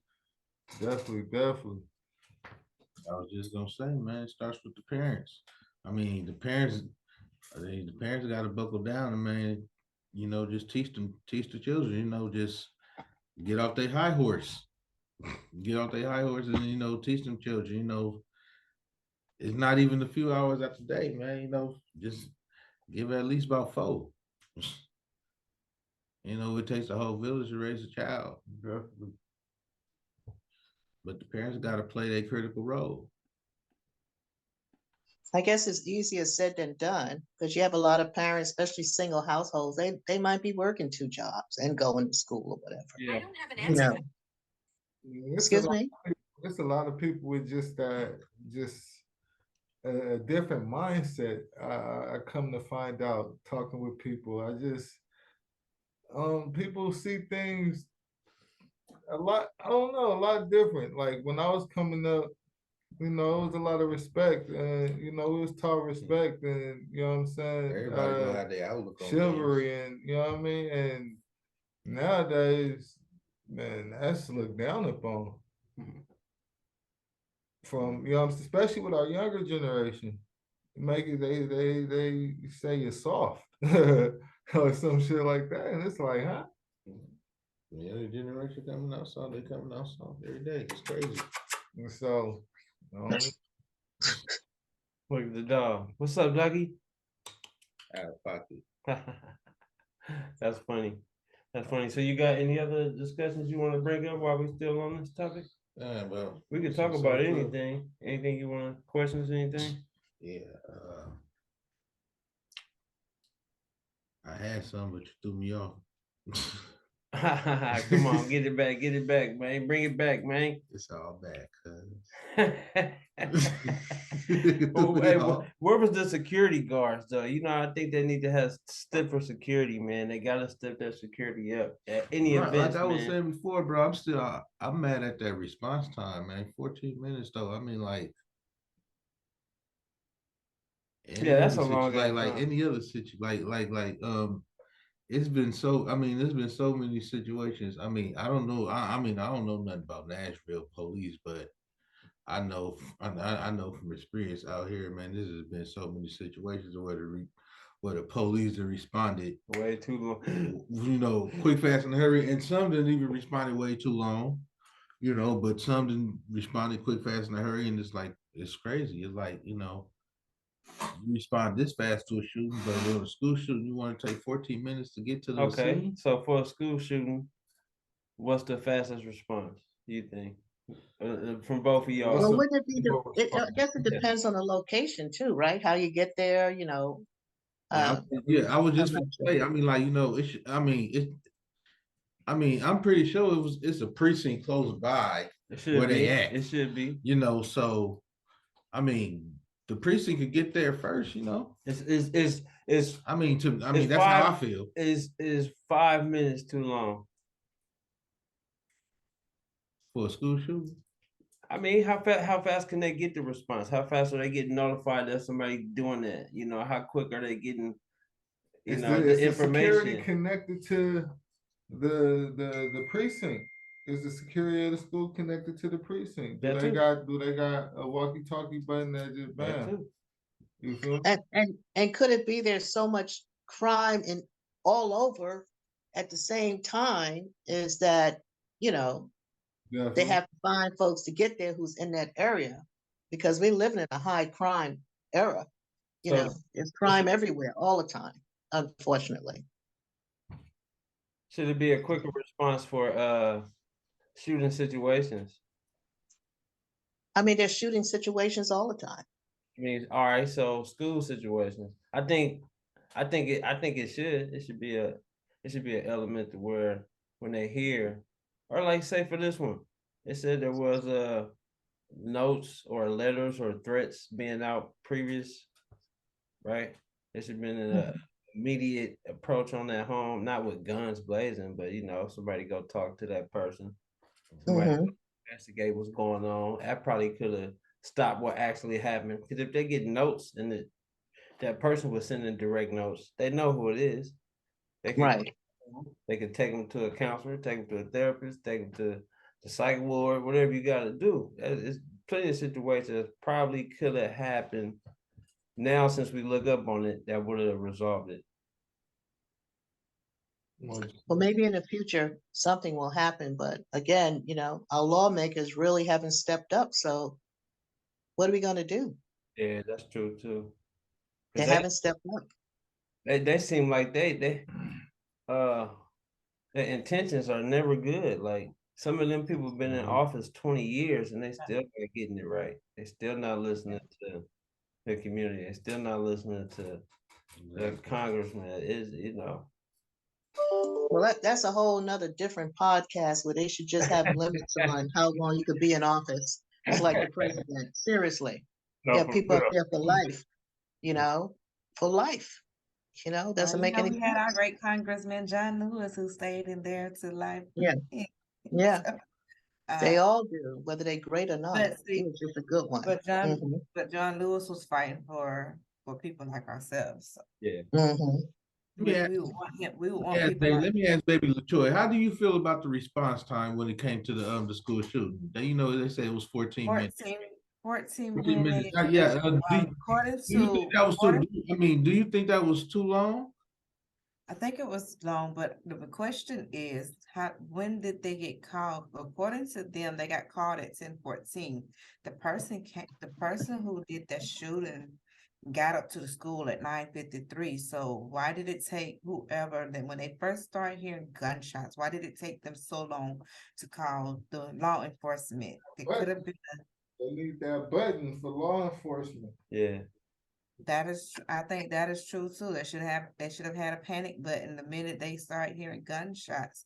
I was just gonna say, man, it starts with the parents. I mean, the parents got to buckle down and, man, you know, just teach the children, you know, just get off their high horse, and, you know, teach them children, you know, it's not even a few hours out the day, man, you know, just give it at least about 4. You know, it takes a whole village to raise a child. Definitely. But the parents got to play their critical role. I guess it's easier said than done because you have a lot of parents, especially single households. They might be working 2 jobs and going to school or whatever. Yeah. I don't have an answer. Excuse me. There's a lot of people with just a different mindset. I come to find out talking with people. I just people see things a lot. I don't know, a lot different. Like when I was coming up, you know, it was a lot of respect, and you know, it was taught respect, and you know what I'm saying. Everybody gonna have their outlook on chivalry, and you know what I mean. And nowadays, man, that's looked down upon. From, you know, especially with our younger generation, make it they say you're soft or some shit like that, and it's like, huh? Yeah, the generation coming out soft, they coming out soft every day. It's crazy. And so, Look at the dog. What's up, doggy? Out of pocket. That's funny. That's funny. So you got any other discussions you want to bring up while we're still on this topic? Well, We can talk about anything. Anything you want? Questions? Anything? Yeah. I had some, but you threw me off. Come on, get it back, man. Bring it back, man. It's all bad, cuz. Where was the security guards though? You know, I think they need to have stiffer security, man. They gotta step their security up at any event. Like I was saying before, bro, I'm mad at that response time, man. 14 minutes though. I mean, like, yeah, that's a long like any other situation, like it's been so, I mean, there's been so many situations. I mean, I don't know. I mean, I don't know nothing about Nashville police, but I know from experience out here, man, this has been so many situations where the police have responded way too long. You know, quick, fast, and hurry, and some didn't even respond way too long. You know, but some didn't respond quick, fast, and hurry, and it's like it's crazy. It's like, you know, you respond this fast to a shooting, but with a school shooting, you want to take 14 minutes to get to the scene? So for a school shooting, what's the fastest response, you think? from both of y'all. Well, What's wouldn't it be I guess it Yeah. depends on the location too, right? How you get there, Yeah, uh, I was just I'm not gonna sure. say, I mean, like, I'm pretty sure it's a precinct close by It where should they be. at, It should be. so I mean, the precinct could get there first, It's I mean, it's that's how I five feel. is 5 minutes too long. For a school shooting. I mean, how fast can they get the response? How fast are they getting notified that somebody doing that? How quick are they getting, is the the security information? connected to the precinct? Is the security of the school connected to the precinct? That too. Do they got a walkie-talkie button that just That bam? too. You feel me? And could it be there's so much crime in all over at the same time is that, they Definitely. have to find folks to get there who's in that area because we're living in a high crime era. So There's crime everywhere all the time, unfortunately. should it be a quicker response for shooting situations? I mean, there's shooting situations all the time. I mean, all right, so school situations. I think it should be an element to where when they hear, or like say for this one, it said there was notes or letters or threats being out previous, right? There should have been an immediate approach on that home, not with guns blazing, but somebody go talk to that person. Somebody Mm-hmm. investigate what's going on. That probably could have stopped what actually happened. Because if they get notes and that person was sending direct notes, they know who it is. They can Right. they can take them to a counselor, take them to a therapist, take them to the psych ward, whatever you got to do. It's plenty of situations that probably could have happened. Now, since we look up on it, that would have resolved it. Well, maybe in the future something will happen, but again, our lawmakers really haven't stepped up. So what are we going to do? Yeah, that's true too. They Because haven't stepped up. they seem like uh their intentions are never good. Like some of them people have been in office 20 years and they still not getting it right. They still not listening to the community. They still not listening to the congressman. Well, that's a whole nother different podcast where they should just have limits on how long you could be in office. It's like the president. Seriously. No, You have for people up real. there for life, for life. Doesn't make any We had our sense. great Congressman John Lewis who stayed in there to life. Yeah. Yeah. So, They all do, whether they're great or not. but He see, was just a good one. but John, Mhm. but John Lewis was fighting for people like ourselves. So Yeah. Mhm. we would want him. We would want people Let like me ask Baby LaToya, how do you feel about the response time when it came to the school shooting? They say it was 14 minutes. 14 14 minutes. minutes. Yeah. According Do you think that was too? according, I mean, do you think that was too long? I think it was long, but the question is, when did they get called? According to them, they got called at 10:14. The person who did that shooting got up to the school at 9:53. So why did it take whoever that when they first started hearing gunshots, why did it take them so long to call the law enforcement? It could have been They need that button for law enforcement. Yeah. I think that is true too. They should have had a panic button the minute they start hearing gunshots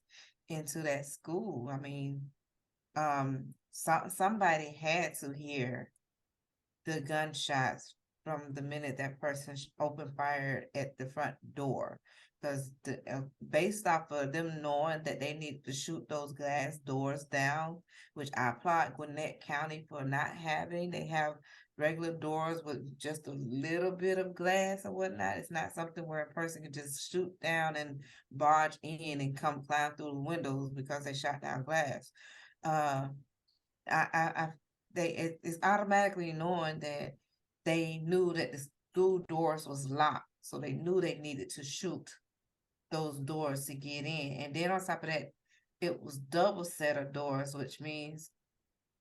into that school. I mean, somebody had to hear the gunshots from the minute that person opened fire at the front door, because based off of them knowing that they need to shoot those glass doors down, which I applaud Gwinnett County for not having. They have regular doors with just a little bit of glass or whatnot. It's not something where a person can just shoot down and barge in and come climb through the windows because they shot down glass. It's automatically knowing that they knew that the school doors was locked, so they knew they needed to shoot those doors to get in. And then on top of that, it was double set of doors, which means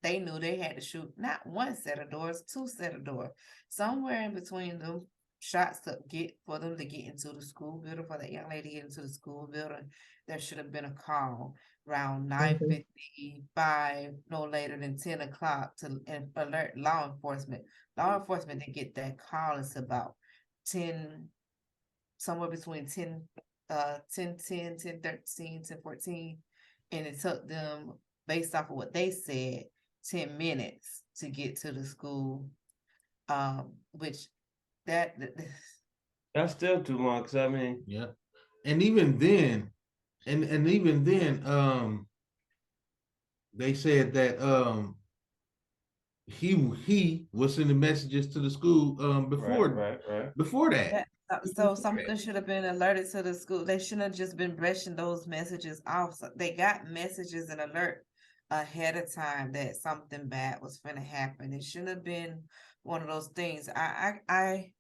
they knew they had to shoot not one set of doors, two set of doors. Somewhere in between them shots to get for them to get into the school building, for that young lady to get into the school building. There should have been a call around 9:55, no later than 10 o'clock to alert law enforcement. Law enforcement didn't get that call. It's about 10, somewhere between 10, 10, 13, 10, 14. And it took them, based off of what they said, 10 minutes to get to the school. Which That's still too long, because I mean, Yeah. And even then, and even then, they said that he was sending messages to the school before right. before that. so something should have been alerted to the school. They shouldn't have just been brushing those messages off. So they got messages and alert ahead of time that something bad was going to happen. It shouldn't have been one of those things. I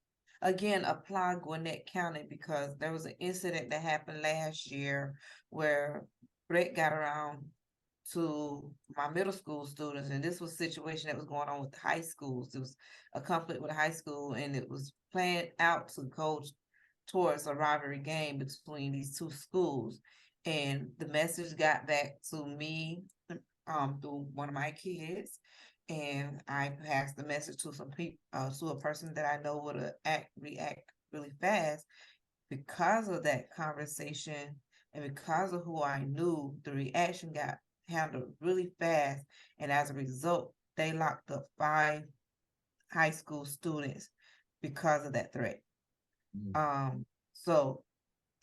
again applaud Gwinnett County, because there was an incident that happened last year where Brett got around to my middle school students, and this was a situation that was going on with the high schools. It was a conflict with the high school, and it was planned out to go towards a rivalry game between these two schools. And the message got back to me through one of my kids, and I passed the message to some people, to a person that I know would react really fast. Because of that conversation and because of who I knew, the reaction got handled really fast, and as a result, they locked up 5 high school students because of that threat. So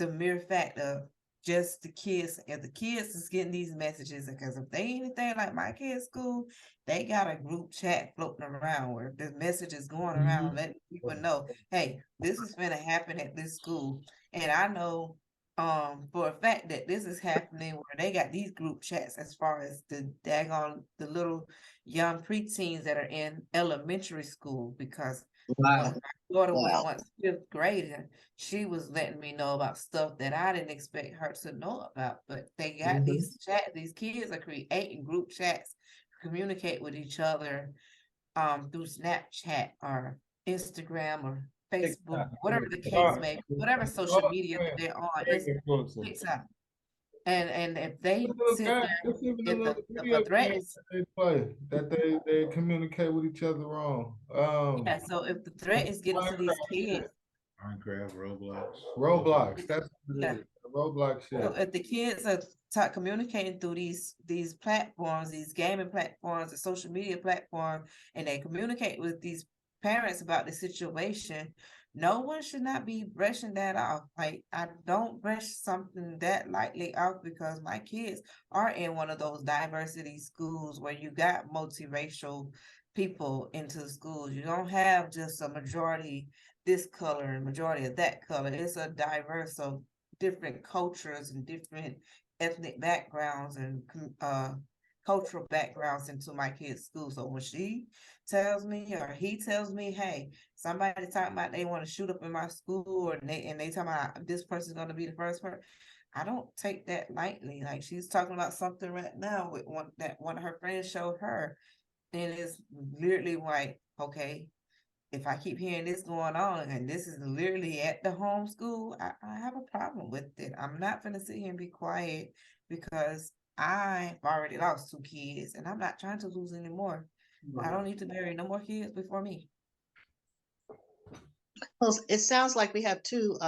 the mere fact of just the kids, if the kids is getting these messages, because if they anything like my kids' school, they got a group chat floating around where the message is going around, letting people know, hey, this is gonna happen at this school. And I know for a fact that this is happening where they got these group chats as far as the daggone the little young preteens that are in elementary school, because when my daughter was once 5th grader, she was letting me know about stuff that I didn't expect her to know about. But they got these kids are creating group chats, communicate with each other through Snapchat or Instagram or Facebook, whatever the case may be, whatever social media that they're on, it's TikTok. And if they sit there, if a threat is that they communicate with each other on. yeah, so if the threat is getting to these kids, Minecraft, Roblox, that's yeah. Roblox shit. So if the kids are communicating through these platforms, these gaming platforms, the social media platform, and they communicate with these parents about the situation, no one should not be brushing that off. Like, I don't brush something that lightly off, because my kids are in one of those diversity schools where you got multiracial people into the schools. You don't have just a majority this color and majority of that color. It's a diverse of different cultures and different ethnic backgrounds and cultural backgrounds into my kid's school. So when she tells me or he tells me, hey, somebody talking about they want to shoot up in my school, or they talking about this person's going to be the first person, I don't take that lightly. Like, she's talking about something right now with one of her friends showed her, and it's literally like, okay, if I keep hearing this going on and this is literally at the home school, I have a problem with it. I'm not gonna sit here and be quiet, because I've already lost 2 kids and I'm not trying to lose any more. I don't need to bury no more kids before me. Well, it sounds like we have 2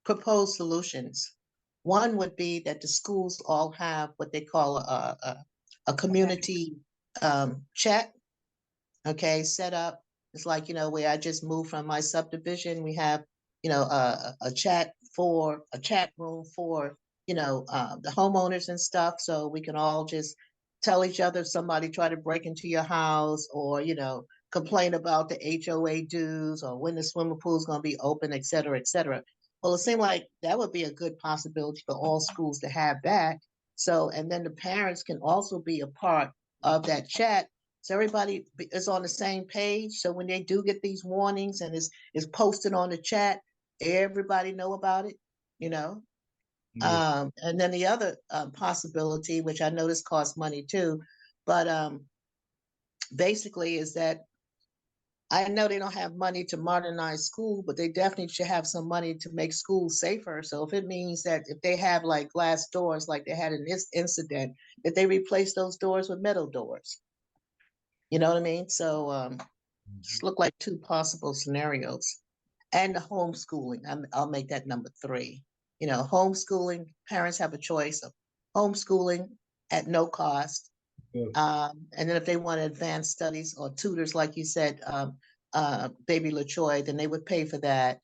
proposed solutions. One would be that the schools all have what they call a community chat, okay, set up. It's like, where I just moved from my subdivision, we have, a chat room for, the homeowners and stuff. So we can all just tell each other if somebody try to break into your house, or, complain about the HOA dues, or when the swimming pool is going to be open, et cetera, et cetera. Well, it seemed like that would be a good possibility for all schools to have that. So, and then the parents can also be a part of that chat. So everybody is on the same page. So when they do get these warnings and it's posted on the chat, everybody know about it, Yeah. And then the other possibility, which I know this costs money too, but basically is that I know they don't have money to modernize school, but they definitely should have some money to make schools safer. So if it means that if they have like glass doors, like they had in this incident, that they replace those doors with metal doors. You know what I mean? So just look like two possible scenarios. And the homeschooling, I'll make that number 3. You know, homeschooling, parents have a choice of homeschooling at no cost. Yeah. And then if they want advanced studies or tutors, like you said, Baby LaChoy, then they would pay for that.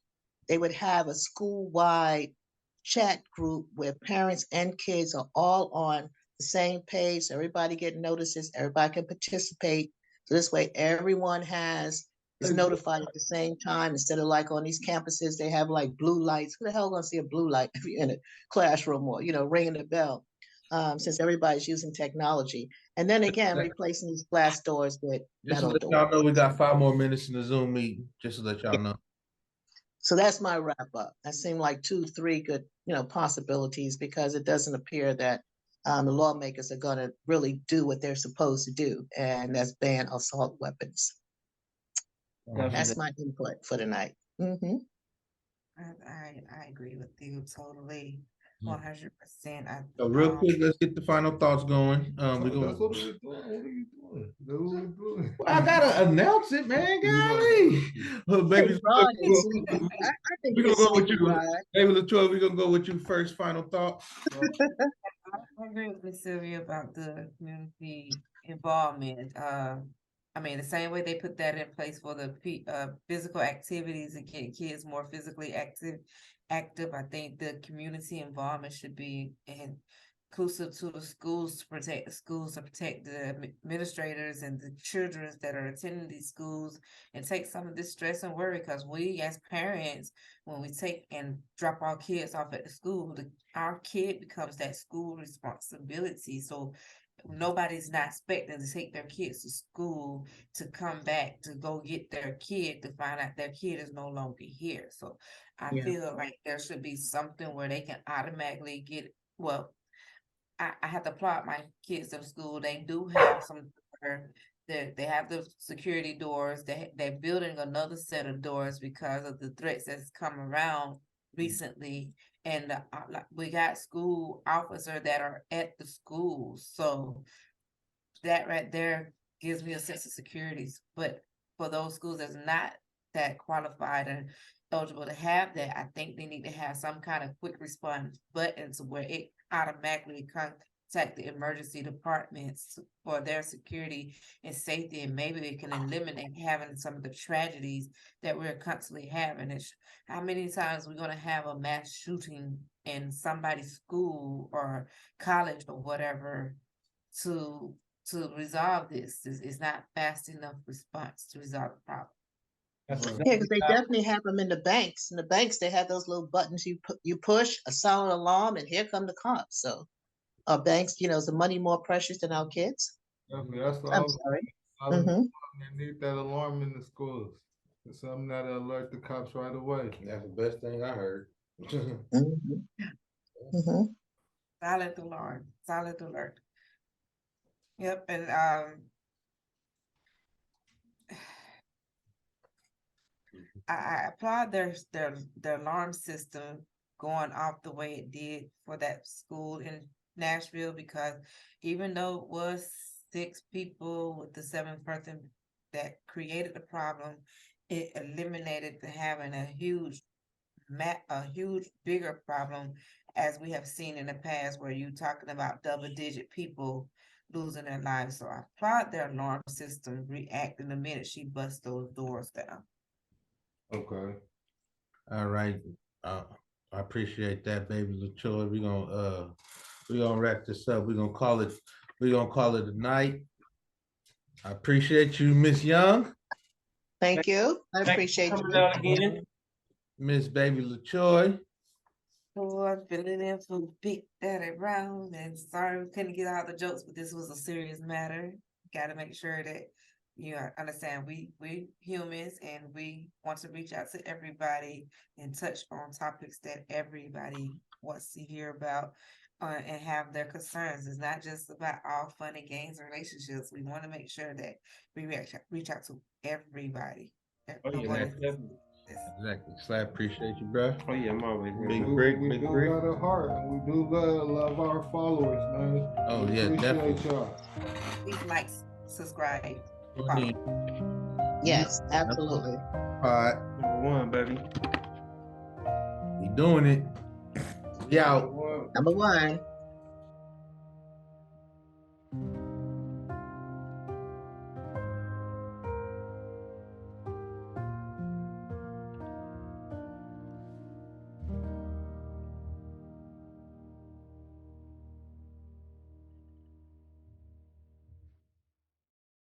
They would have a school-wide chat group where parents and kids are all on the same page. So everybody get notices, everybody can participate. So this way, everyone is notified at the same time instead of like on these campuses, they have like blue lights. Who the hell gonna see a blue light if you're in a classroom or, ringing the bell? Since everybody's using technology. And then again, replacing these glass doors with Just to metal let y'all know, doors. we got 5 more minutes in the Zoom meeting, just to let y'all know. So that's my wrap up. That seemed like 3 good, possibilities because it doesn't appear that the lawmakers are going to really do what they're supposed to do, and that's ban assault weapons. That's my input for tonight. Mm-hmm. I agree with you totally, 100%. So real quick, let's get the final thoughts going. We go. That's what we doing. What are you doing? That's what we doing. I gotta announce it, man. Golly, baby, Rod is sleepy. I think we're gonna it's go with sleepy, you, Rod. baby LaTroy. We're gonna go with you first. Final thoughts. I agree with Miss Sylvia about the community involvement. I mean, the same way they put that in place for the physical activities and getting kids more physically active. I think the community involvement should be inclusive to the schools to protect the schools, to protect the administrators and the children that are attending these schools, and take some of this stress and worry, because we as parents, when we take and drop our kids off at the school, our kid becomes that school responsibility. So nobody's not expecting to take their kids to school to come back to go get their kid to find out their kid is no longer here. So I feel like there should be something where they can automatically get, well, I have to plot my kids to school. They do have some, they have the security doors. They're building another set of doors because of the threats that's come around recently. And we got school officers that are at the schools. So that right there gives me a sense of security. But for those schools that's not that qualified and eligible to have that, I think they need to have some kind of quick response buttons where it automatically contact the emergency departments for their security and safety, and maybe it can eliminate having some of the tragedies that we're constantly having. It's how many times we're going to have a mass shooting in somebody's school or college or whatever to resolve this. It's not fast enough response to resolve the problem. Yeah, because they definitely have them in the banks. In the banks, they have those little buttons you push, a silent alarm, and here come the cops. So, banks, is the money more precious than our kids? Definitely, that's what I'm sorry. Mm-hmm. They need that alarm in the schools. It's something that alert the cops right away. That's the best thing I heard. Mm-hmm. Mm-hmm. Silent alarm, silent alert. Yep, and I applaud their alarm system going off the way it did for that school in Nashville, because even though it was 6 people with the 7th person that created the problem, it eliminated having a huge bigger problem, as we have seen in the past, where you talking about double-digit people losing their lives. So I applaud their alarm system reacting the minute she busts those doors down. Okay. All right. I appreciate that, baby LaChoy. We're gonna wrap this up. We're gonna call it a night. I appreciate you, Miss Young. Thank you. I appreciate you. Again. Miss Baby LaChoy. So I'm filling in for Big Daddy Brown, and sorry we couldn't get all the jokes, but this was a serious matter. Got to make sure that you understand we humans, and we want to reach out to everybody and touch on topics that everybody wants to hear about. and have their concerns. It's not just about all fun and games and relationships. We want to make sure that we reach out to everybody. Oh yeah, Nobody- that's definitely. Exactly. So I appreciate you, bro. Oh yeah, I'm always Big ready. brick, we big do brick. got a heart, and we do love our followers, man. Oh, We yeah, appreciate definitely. y'all. Please like, subscribe. Indeed. Yes, absolutely. Pod. Number one, baby. We doing it. We out. Well, Number one.